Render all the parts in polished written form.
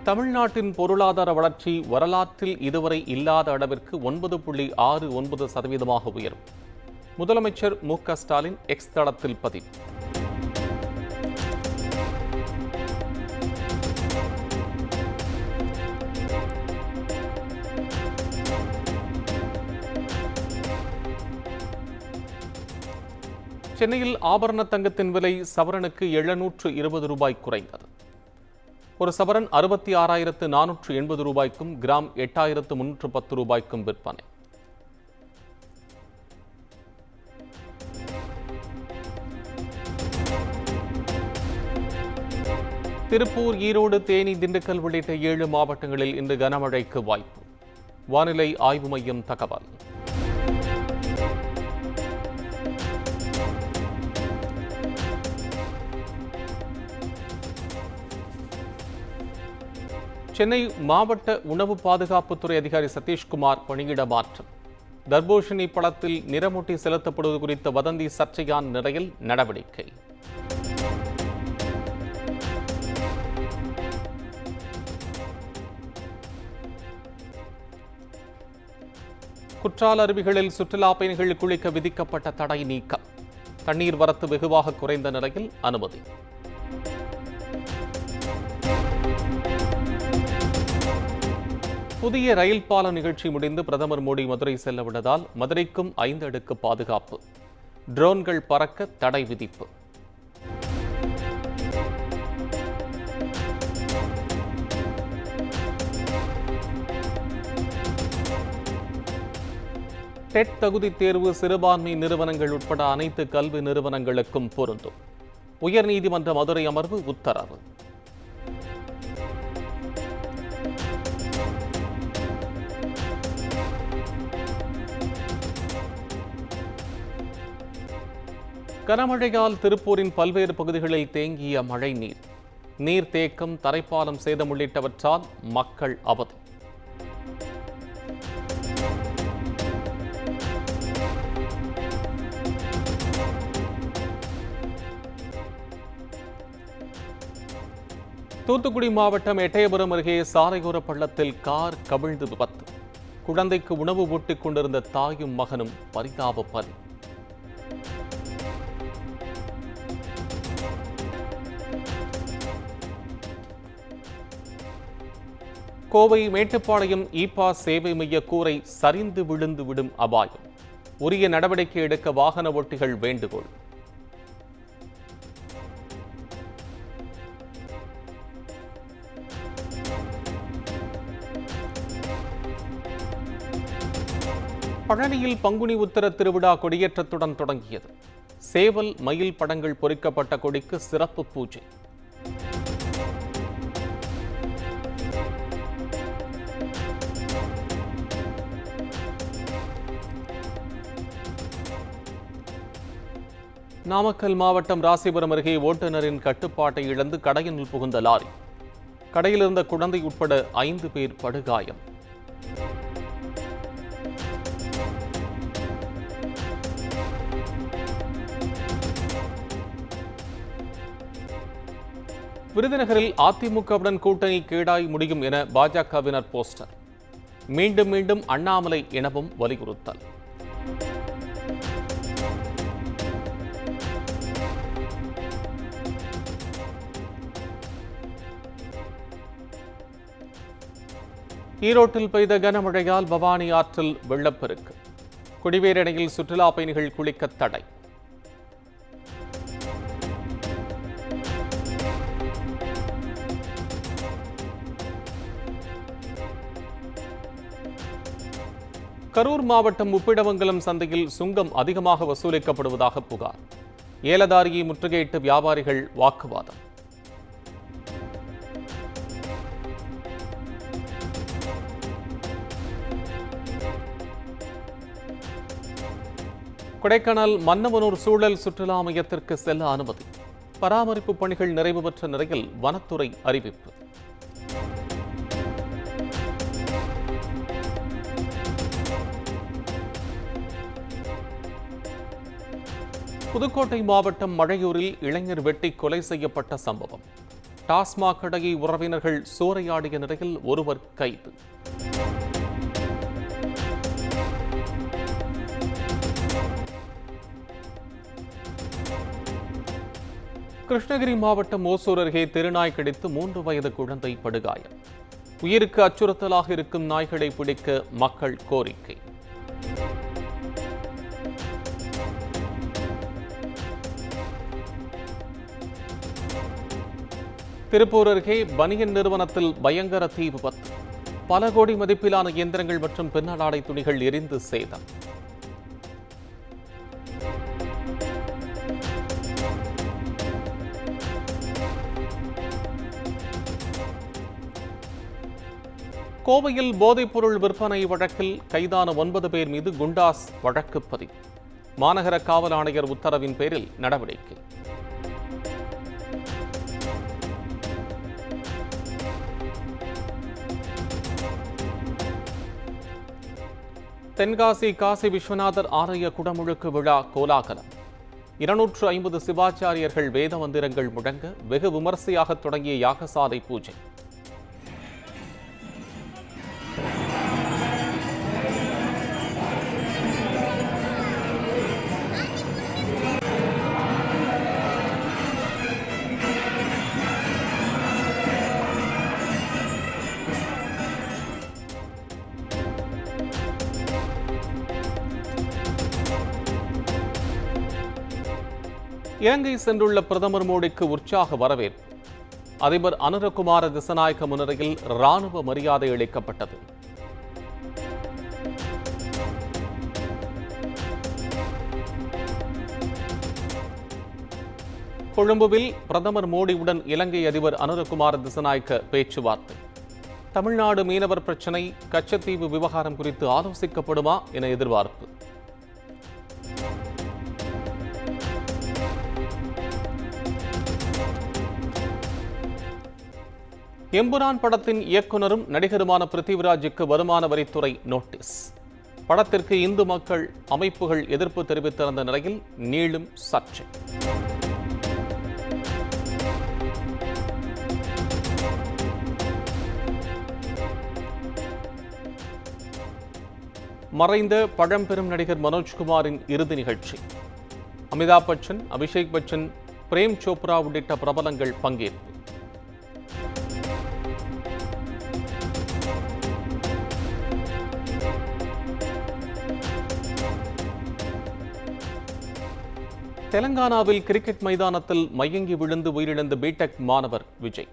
தமிழ்நாட்டின் பொருளாதார வளர்ச்சி வரலாற்றில் இதுவரை இல்லாத அளவிற்கு 9.69% உயரும். முதலமைச்சர் மு.க.ஸ்டாலின் எக்ஸ் தளத்தில் பதிவு. சென்னையில் ஆபரண தங்கத்தின் விலை சவரனுக்கு 720 ரூபாய் குறைந்தது. ஒரு சவரன் 66,480 ரூபாய்க்கும் கிராம் 8,310 ரூபாய்க்கும் விற்பனை. திருப்பூர், ஈரோடு, தேனி, திண்டுக்கல் உள்ளிட்ட 7 மாவட்டங்களில் இன்று கனமழைக்கு வாய்ப்பு. வானிலை ஆய்வு மையம் தகவல். சென்னை மாவட்ட உணவு பாதுகாப்புத்துறை அதிகாரி சதீஷ்குமார் பணியிட மாற்றம். தர்பூஷணி பழத்தில் நிறமூட்டி செலுத்தப்படுவது குறித்த வதந்தி சர்ச்சையான நிலையில் நடவடிக்கை. குற்றால அருவிகளில் சுற்றுலா பயணிகள் குளிக்க விதிக்கப்பட்ட தடை நீக்கம். தண்ணீர் வரத்து வெகுவாக குறைந்த நிலையில் அனுமதி. புதிய ரயில் பாலம் நிகழ்ச்சி முடிந்து பிரதமர் மோடி மதுரை செல்ல உள்ளதால் மதுரைக்கும் 5 அடுக்கு பாதுகாப்பு. ட்ரோன்கள் பறக்க தடை விதிப்பு. டெட் தகுதி தேர்வு சிறுபான்மை நிறுவனங்கள் உட்பட அனைத்து கல்வி நிறுவனங்களுக்கும் பொருந்தும். உயர்நீதிமன்ற மதுரை அமர்வு உத்தரவு. கனமழையால் திருப்பூரின் பல்வேறு பகுதிகளில் தேங்கிய மழை நீர், நீர்த்தேக்கம், தரைப்பாலம் சேதம் உள்ளிட்டவற்றால் மக்கள் அவதி. தூத்துக்குடி மாவட்டம் எட்டயபுரம் அருகே சாலையோர பள்ளத்தில் கார் கவிழ்ந்து விபத்து. குழந்தைக்கு உணவு ஊட்டிக் கொண்டிருந்த தாயும் மகனும் பரிதாப பலி. கோவை மேட்டுப்பாளையம் இ-பாஸ் சேவை மைய கூரை சரிந்து விழுந்து விடும் அபாயம். உரிய நடவடிக்கை எடுக்க வாகன ஓட்டிகள் வேண்டுகோள். பழனியில் பங்குனி உத்திர திருவிழா கொடியேற்றத்துடன் தொடங்கியது. சேவல், மயில் படங்கள் பொறிக்கப்பட்ட கொடிக்கு சிறப்பு பூஜை. நாமக்கல் மாவட்டம் ராசிபுரம் அருகே ஓட்டுநரின் கட்டுப்பாட்டை இழந்து கடையினுள் புகுந்த லாரி. கடையில் இருந்த குழந்தை உட்பட 5 பேர் படுகாயம். விருதுநகரில் அதிமுகவுடன் கூட்டணி கேடாய் முடியும் என பாஜகவினர் போஸ்டர். மீண்டும் மீண்டும் அண்ணாமலை எனவும் வலியுறுத்தல். ஈரோட்டில் பெய்த கனமழையால் பவானி ஆற்றில் வெள்ளப்பெருக்கு. கொடிவேரி அணையில் சுற்றுலா பயணிகள் குளிக்க தடை. கரூர் மாவட்டம் உப்பிடமங்கலம் சந்தையில் சுங்கம் அதிகமாக வசூலிக்கப்படுவதாக புகார். ஏலதாரியை முற்றுகையிட்டு வியாபாரிகள் வாக்குவாதம். கொடைக்கானல் மன்னவனூர் சூழல் சுற்றுலா மையத்திற்கு செல்ல அனுமதி. பராமரிப்பு பணிகள் நிறைவு பெற்ற நிலையில் வனத்துறை அறிவிப்பு. புதுக்கோட்டை மாவட்டம் மழையூரில் இளைஞர் வெட்டி கொலை செய்யப்பட்ட சம்பவம். டாஸ்மாக் கடையை உறவினர்கள் சூறையாடிய நிலையில் ஒருவர் கைது. கிருஷ்ணகிரி மாவட்டம் ஓசூர் அருகே தெருநாய் கடித்து 3 வயது குழந்தை படுகாயம். உயிருக்கு அச்சுறுத்தலாக இருக்கும் நாய்களை பிடிக்க மக்கள் கோரிக்கை. திருப்பூர் அருகே பனியன் நிறுவனத்தில் பயங்கர தீ விபத்து. பல கோடி மதிப்பிலான இயந்திரங்கள் மற்றும் பின்னலாடை துணிகள் எரிந்து சேதம். கோவையில் போதைப்பொருள் விற்பனை வழக்கில் கைதான 9 பேர் மீது குண்டாஸ் வழக்கு பதிவு. மாநகர காவல் ஆணையர் உத்தரவின் பேரில் நடவடிக்கை. தென்காசி காசி விஸ்வநாதர் ஆலய குடமுழுக்கு விழா கோலாகலம். 250 சிவாச்சாரியர்கள் வேத மந்திரங்கள் முழங்க வெகு விமர்சையாக தொடங்கிய யாகசாலை பூஜை. இலங்கை சென்றுள்ள பிரதமர் மோடிக்கு உற்சாக வரவேற்பு. அதிபர் அனுரகுமார திசநாயக்க முன்னிலையில் ராணுவ மரியாதை அளிக்கப்பட்டது. கொழும்புவில் பிரதமர் மோடியுடன் இலங்கை அதிபர் அனுரகுமார திசநாயக்க பேச்சுவார்த்தை. தமிழ்நாடு மீனவர் பிரச்சினை, கச்சத்தீவு விவகாரம் குறித்து ஆலோசிக்கப்படுமா என எதிர்பார்ப்பு. எம்புரான் படத்தின் இயக்குனரும் நடிகருமான பிருத்திவிராஜுக்கு வருமான வரித்துறை நோட்டீஸ். படத்திற்கு இந்து மக்கள் அமைப்புகள் எதிர்ப்பு தெரிவித்திருந்த நிலையில் நீளும் சர்ச்சை. மறைந்த பழம்பெரும் நடிகர் மனோஜ்குமாரின் இறுதி நிகழ்ச்சி. அமிதாப் பச்சன், அபிஷேக் பச்சன், பிரேம் சோப்ரா உள்ளிட்ட பிரபலங்கள் பங்கேற்பு. தெலங்கானாவில் கிரிக்கெட் மைதானத்தில் மயங்கி விழுந்து உயிரிழந்த பிடெக் மாணவர் விஜய்.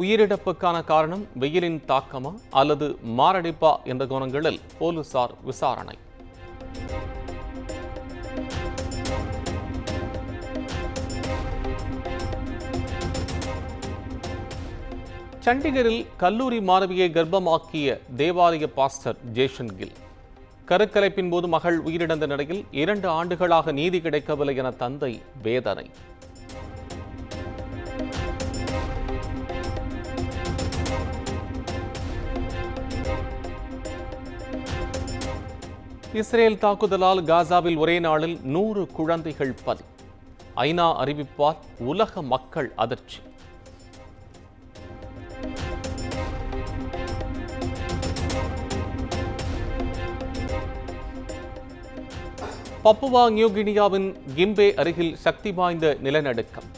உயிரிழப்புக்கான காரணம் வெயிலின் தாக்கமா அல்லது மாரடைப்பா என்ற கோணங்களில் போலீசார் விசாரணை. சண்டிகரில் கல்லூரி மாணவியை கர்ப்பமாக்கிய தேவாலய பாஸ்டர் ஜேஷன் கில். கருக்கலைப்பின் போது மகள் உயிரிழந்த நிலையில் 2 ஆண்டுகளாக நீதி கிடைக்கவில்லை என தந்தை வேதனை. இஸ்ரேல் தாக்குதலால் காசாவில் ஒரே நாளில் 100 குழந்தைகள் பலி. ஐநா அறிவிப்பால் உலக மக்கள் அதிர்ச்சி. பப்புவா நியூகினியாவின் கிம்பே அருகில் சக்தி வாய்ந்த நிலநடுக்கம்.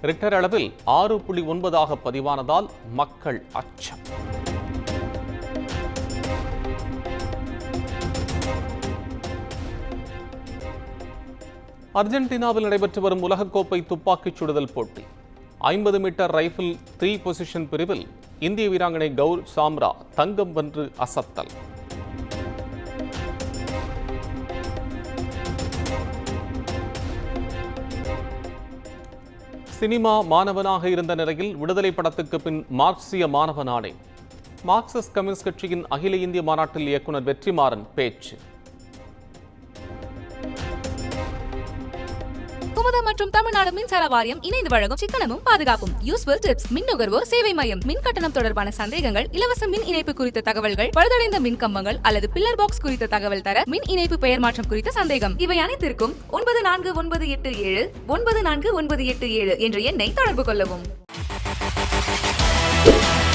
ரிக்டர் அளவில் 6.9 பதிவானதால் மக்கள் அச்சம். அர்ஜென்டினாவில் நடைபெற்று வரும் உலகக்கோப்பை துப்பாக்கிச் சுடுதல் போட்டி. 50 மீட்டர் ரைபிள் 3 பொசிஷன் பிரிவில் இந்திய வீராங்கனை கௌர் சாம்ரா தங்கம் வென்று அசத்தல். சினிமா மாணவனாக இருந்த நிலையில் விடுதலை படத்துக்கு பின் மார்க்சிய மாணவனானே. மார்க்சிஸ்ட் கம்யூனிஸ்ட் கட்சியின் அகில இந்திய மாநாட்டில் இயக்குனர் வெற்றிமாறன் பேச்சு. குமுதம் மற்றும் தமிழ்நாடு மின்சார வாரியம் இணைந்து வழங்கும் சிக்கனமும் பாதுகாப்பும் யூஸ்ஃபுல் டிப்ஸ். மின் நுகர்வோர் சேவை மையம். மின் கட்டணம் தொடர்பான சந்தேகங்கள், இலவச மின் இணைப்பு குறித்த தகவல்கள், பழுதடைந்த மின் கம்பங்கள் அல்லது பில்லர் பாக்ஸ் குறித்த தகவல் தர, மின் இணைப்பு பெயர் மாற்றம் குறித்த சந்தேகம், இவை அனைத்திற்கும் 9497 9497 என்ற எண்ணை தொடர்பு கொள்ளவும். செய்தி.